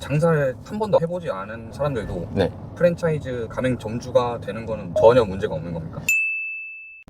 장사를 한 번도 해보지 않은 사람들도 네. 프랜차이즈 가맹점주가 되는 거는 전혀 문제가 없는 겁니까?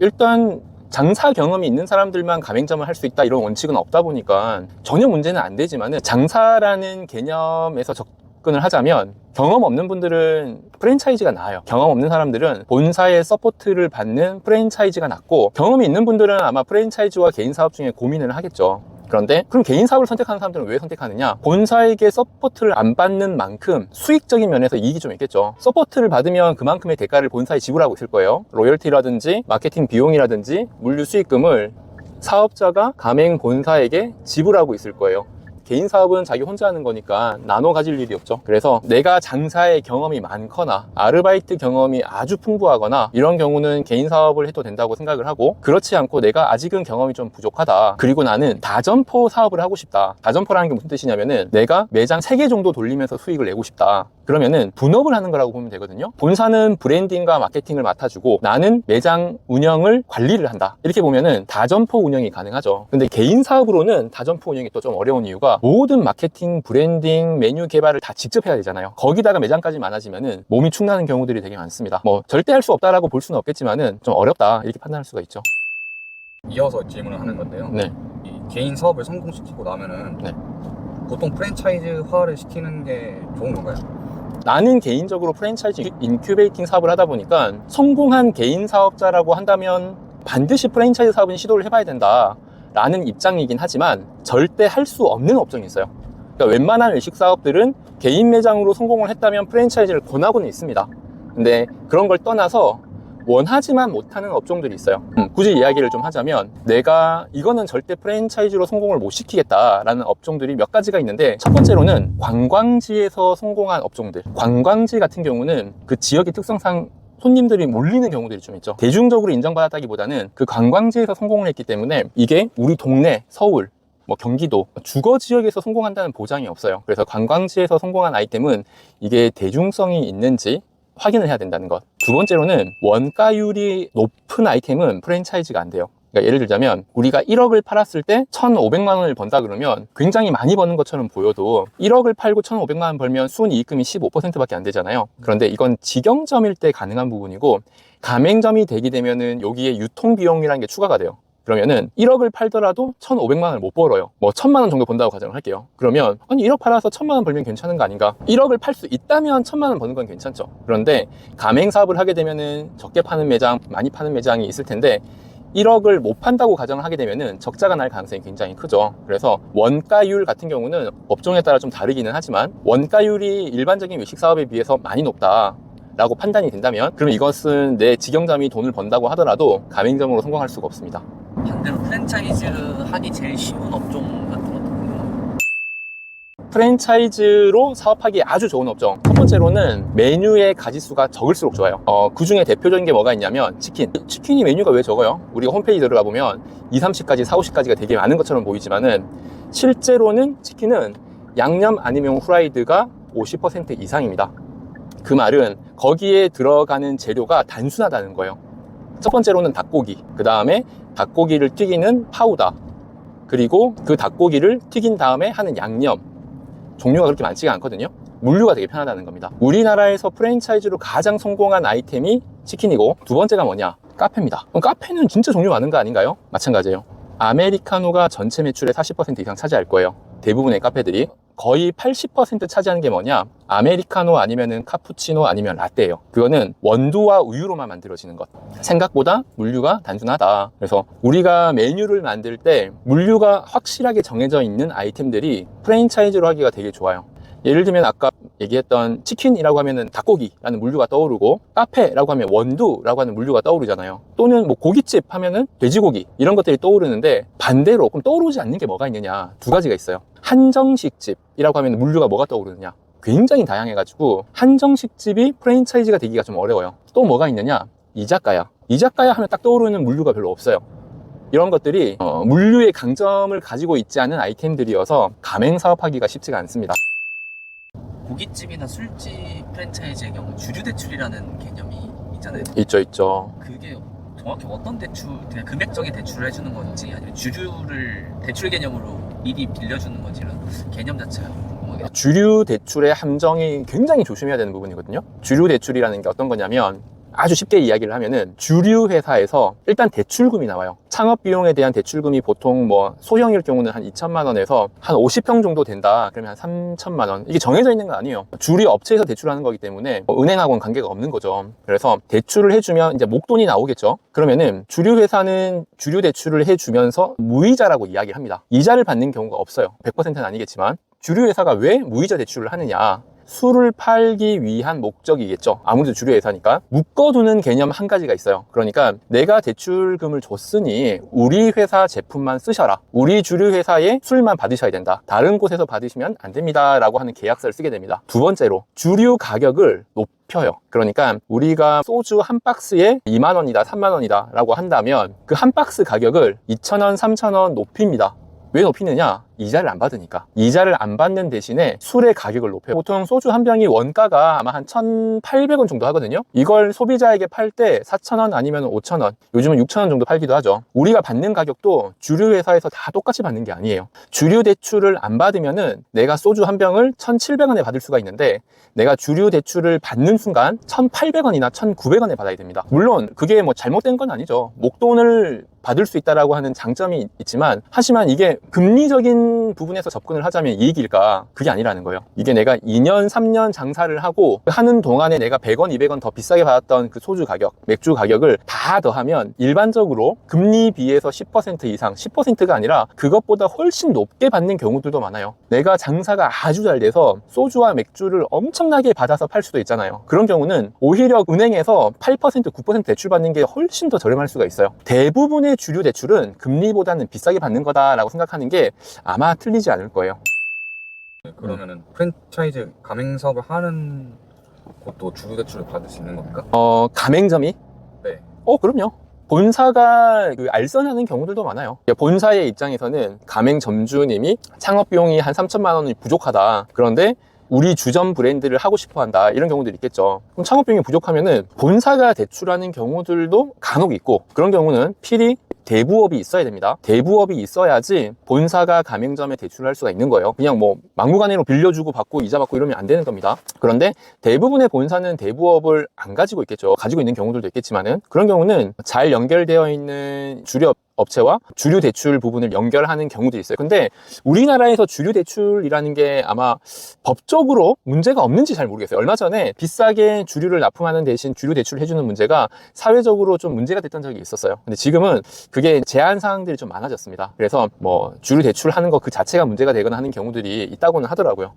일단 장사 경험이 있는 사람들만 가맹점을 할 수 있다 이런 원칙은 없다 보니까 전혀 문제는 안 되지만은, 장사라는 개념에서 접근을 하자면 경험 없는 분들은 프랜차이즈가 나아요. 경험 없는 사람들은 본사의 서포트를 받는 프랜차이즈가 낫고, 경험이 있는 분들은 아마 프랜차이즈와 개인 사업 중에 고민을 하겠죠. 그런데 그럼 개인 사업을 선택하는 사람들은 왜 선택하느냐? 본사에게 서포트를 안 받는 만큼 수익적인 면에서 이익이 좀 있겠죠. 서포트를 받으면 그만큼의 대가를 본사에 지불하고 있을 거예요. 로열티라든지 마케팅 비용이라든지 물류 수익금을 사업자가 가맹 본사에게 지불하고 있을 거예요. 개인 사업은 자기 혼자 하는 거니까 나눠 가질 일이 없죠. 그래서 내가 장사의 경험이 많거나 아르바이트 경험이 아주 풍부하거나 이런 경우는 개인 사업을 해도 된다고 생각을 하고, 그렇지 않고 내가 아직은 경험이 좀 부족하다, 그리고 나는 다점포 사업을 하고 싶다. 다점포라는 게 무슨 뜻이냐면은 내가 매장 3개 정도 돌리면서 수익을 내고 싶다. 그러면은 분업을 하는 거라고 보면 되거든요. 본사는 브랜딩과 마케팅을 맡아주고 나는 매장 운영을 관리를 한다. 이렇게 보면은 다점포 운영이 가능하죠. 근데 개인 사업으로는 다점포 운영이 또 좀 어려운 이유가 모든 마케팅, 브랜딩, 메뉴 개발을 다 직접 해야 되잖아요. 거기다가 매장까지 많아지면은 몸이 축나는 경우들이 되게 많습니다. 뭐 절대 할 수 없다라고 볼 수는 없겠지만은 좀 어렵다 이렇게 판단할 수가 있죠. 이어서 질문을 하는 건데요. 네. 이 개인 사업을 성공시키고 나면은 네. 보통 프랜차이즈화를 시키는 게 좋은 건가요? 나는 개인적으로 프랜차이즈 인큐베이팅 사업을 하다 보니까 성공한 개인 사업자라고 한다면 반드시 프랜차이즈 사업은 시도를 해봐야 된다 라는 입장이긴 하지만, 절대 할 수 없는 업종이 있어요. 그러니까 웬만한 외식 사업들은 개인 매장으로 성공을 했다면 프랜차이즈를 권하고는 있습니다. 근데 그런 걸 떠나서 원하지만 못하는 업종들이 있어요. 굳이 이야기를 좀 하자면, 내가 이거는 절대 프랜차이즈로 성공을 못 시키겠다라는 업종들이 몇 가지가 있는데, 첫 번째로는 관광지에서 성공한 업종들. 관광지 같은 경우는 그 지역의 특성상 손님들이 몰리는 경우들이 좀 있죠. 대중적으로 인정받았다기보다는 그 관광지에서 성공을 했기 때문에 이게 우리 동네, 서울, 뭐 경기도, 주거 지역에서 성공한다는 보장이 없어요. 그래서 관광지에서 성공한 아이템은 이게 대중성이 있는지 확인을 해야 된다는 것. 두 번째로는 원가율이 높은 아이템은 프랜차이즈가 안 돼요. 그러니까 예를 들자면 우리가 1억을 팔았을 때 1,500만 원을 번다 그러면 굉장히 많이 버는 것처럼 보여도 1억을 팔고 1,500만 원 벌면 순이익금이 15%밖에 안 되잖아요. 그런데 이건 직영점일 때 가능한 부분이고, 가맹점이 되게 되면은 여기에 유통비용이라는 게 추가가 돼요. 그러면은 1억을 팔더라도 1,500만 원을 못 벌어요. 뭐 1,000만 원 정도 번다고 가정을 할게요. 그러면 아니 1억 팔아서 1,000만 원 벌면 괜찮은 거 아닌가? 1억을 팔 수 있다면 1,000만 원 버는 건 괜찮죠. 그런데 가맹 사업을 하게 되면은 적게 파는 매장, 많이 파는 매장이 있을 텐데 1억을 못 판다고 가정을 하게 되면은 적자가 날 가능성이 굉장히 크죠. 그래서 원가율 같은 경우는 업종에 따라 좀 다르기는 하지만, 원가율이 일반적인 외식 사업에 비해서 많이 높다 라고 판단이 된다면, 그럼 이것은 내 직영점이 돈을 번다고 하더라도 가맹점으로 성공할 수가 없습니다. 반대로 프랜차이즈 하기 제일 쉬운 업종 같은 것도 궁금해요. 프랜차이즈로 사업하기 아주 좋은 업종, 첫 번째로는 메뉴의 가짓수가 적을수록 좋아요. 그 중에 대표적인 게 뭐가 있냐면 치킨이 메뉴가 왜 적어요? 우리가 홈페이지 들어가 보면 2, 30가지, 4, 50가지가 되게 많은 것처럼 보이지만은 실제로는 치킨은 양념 아니면 후라이드가 50% 이상입니다. 그 말은 거기에 들어가는 재료가 단순하다는 거예요. 첫 번째로는 닭고기, 그 다음에 닭고기를 튀기는 파우더, 그리고 그 닭고기를 튀긴 다음에 하는 양념, 종류가 그렇게 많지가 않거든요. 물류가 되게 편하다는 겁니다. 우리나라에서 프랜차이즈로 가장 성공한 아이템이 치킨이고, 두 번째가 뭐냐? 카페입니다. 그럼 카페는 진짜 종류 많은 거 아닌가요? 마찬가지예요. 아메리카노가 전체 매출의 40% 이상 차지할 거예요. 대부분의 카페들이. 거의 80% 차지하는 게 뭐냐? 아메리카노 아니면은 카푸치노 아니면 라떼예요. 그거는 원두와 우유로만 만들어지는 것. 생각보다 물류가 단순하다. 그래서 우리가 메뉴를 만들 때 물류가 확실하게 정해져 있는 아이템들이 프랜차이즈로 하기가 되게 좋아요. 예를 들면 아까 얘기했던 치킨이라고 하면은 닭고기라는 물류가 떠오르고, 카페라고 하면 원두라고 하는 물류가 떠오르잖아요. 또는 뭐 고깃집 하면은 돼지고기, 이런 것들이 떠오르는데, 반대로 그럼 떠오르지 않는 게 뭐가 있느냐? 두 가지가 있어요. 한정식집이라고 하면 물류가 뭐가 떠오르느냐? 굉장히 다양해가지고 한정식집이 프랜차이즈가 되기가 좀 어려워요. 또 뭐가 있느냐? 이자카야 하면 딱 떠오르는 물류가 별로 없어요. 이런 것들이 물류의 강점을 가지고 있지 않은 아이템들이어서 가맹 사업하기가 쉽지가 않습니다. 고깃집이나 술집 프랜차이즈의 경우 주류 대출이라는 개념이 있잖아요. 있죠. 그게 정확히 어떤 대출, 그냥 금액적인 대출을 해주는 건지, 아니면 주류를 대출 개념으로 미리 빌려주는 건지, 이런 개념 자체가 궁금해요. 궁금하게. 주류 대출의 함정이 굉장히 조심해야 되는 부분이거든요. 주류 대출이라는 게 어떤 거냐면 아주 쉽게 이야기를 하면은 주류 회사에서 일단 대출금이 나와요. 창업 비용에 대한 대출금이 보통 뭐 소형일 경우는 한 2천만 원에서 한 50평 정도 된다. 그러면 한 3천만 원. 이게 정해져 있는 건 아니에요. 주류 업체에서 대출하는 거기 때문에 뭐 은행하고는 관계가 없는 거죠. 그래서 대출을 해주면 이제 목돈이 나오겠죠. 그러면은 주류 회사는 주류 대출을 해주면서 무이자라고 이야기를 합니다. 이자를 받는 경우가 없어요. 100%는 아니겠지만 주류 회사가 왜 무이자 대출을 하느냐? 술을 팔기 위한 목적이겠죠. 아무래도 주류 회사니까. 묶어두는 개념 한 가지가 있어요. 그러니까 내가 대출금을 줬으니 우리 회사 제품만 쓰셔라. 우리 주류 회사에 술만 받으셔야 된다. 다른 곳에서 받으시면 안 됩니다. 라고 하는 계약서를 쓰게 됩니다. 두 번째로 주류 가격을 높여요. 그러니까 우리가 소주 한 박스에 2만 원이다, 3만 원이다 라고 한다면 그 한 박스 가격을 2,000원, 3,000원 높입니다. 왜 높이느냐? 이자를 안 받으니까. 이자를 안 받는 대신에 술의 가격을 높여요. 보통 소주 한 병이 원가가 아마 한 1,800원 정도 하거든요. 이걸 소비자에게 팔 때 4,000원 아니면 5,000원, 요즘은 6,000원 정도 팔기도 하죠. 우리가 받는 가격도 주류 회사에서 다 똑같이 받는 게 아니에요. 주류 대출을 안 받으면은 내가 소주 한 병을 1,700원에 받을 수가 있는데 내가 주류 대출을 받는 순간 1,800원이나 1,900원에 받아야 됩니다. 물론 그게 뭐 잘못된 건 아니죠. 목돈을 받을 수 있다라고 하는 장점이 있지만, 하지만 이게 금리적인 부분에서 접근을 하자면 이익일까? 그게 아니라는 거예요. 이게 내가 2년, 3년 장사를 하고 하는 동안에 내가 100원, 200원 더 비싸게 받았던 그 소주 가격, 맥주 가격을 다 더하면 일반적으로 금리 비해서 10% 이상, 10%가 아니라 그것보다 훨씬 높게 받는 경우들도 많아요. 내가 장사가 아주 잘 돼서 소주와 맥주를 엄청나게 받아서 팔 수도 있잖아요. 그런 경우는 오히려 은행에서 8%, 9% 대출 받는 게 훨씬 더 저렴할 수가 있어요. 대부분의 주류 대출은 금리보다는 비싸게 받는 거다라고 생각하는 게 아마 틀리지 않을 거예요. 그러면은 프랜차이즈 가맹 사업을 하는 곳도 주류 대출을 받을 수 있는 겁니까? 가맹점이? 네. 그럼요. 본사가 알선하는 경우들도 많아요. 본사의 입장에서는 가맹점주님이 창업 비용이 한 3천만 원이 부족하다. 그런데 우리 주점 브랜드를 하고 싶어 한다. 이런 경우들이 있겠죠. 그럼 창업 비용이 부족하면은 본사가 대출하는 경우들도 간혹 있고, 그런 경우는 필히 대부업이 있어야 됩니다. 대부업이 있어야지 본사가 가맹점에 대출을 할 수가 있는 거예요. 그냥 뭐 막무가내로 빌려주고 받고 이자 받고 이러면 안 되는 겁니다. 그런데 대부분의 본사는 대부업을 안 가지고 있겠죠. 가지고 있는 경우들도 있겠지만은, 그런 경우는 잘 연결되어 있는 주류 업체와 주류 대출 부분을 연결하는 경우도 있어요. 근데 우리나라에서 주류 대출이라는 게 아마 법적으로 문제가 없는지 잘 모르겠어요. 얼마 전에 비싸게 주류를 납품하는 대신 주류 대출을 해주는 문제가 사회적으로 좀 문제가 됐던 적이 있었어요. 근데 지금은 그게 제한 사항들이 좀 많아졌습니다. 그래서 뭐 주류 대출하는 거 그 자체가 문제가 되거나 하는 경우들이 있다고는 하더라고요.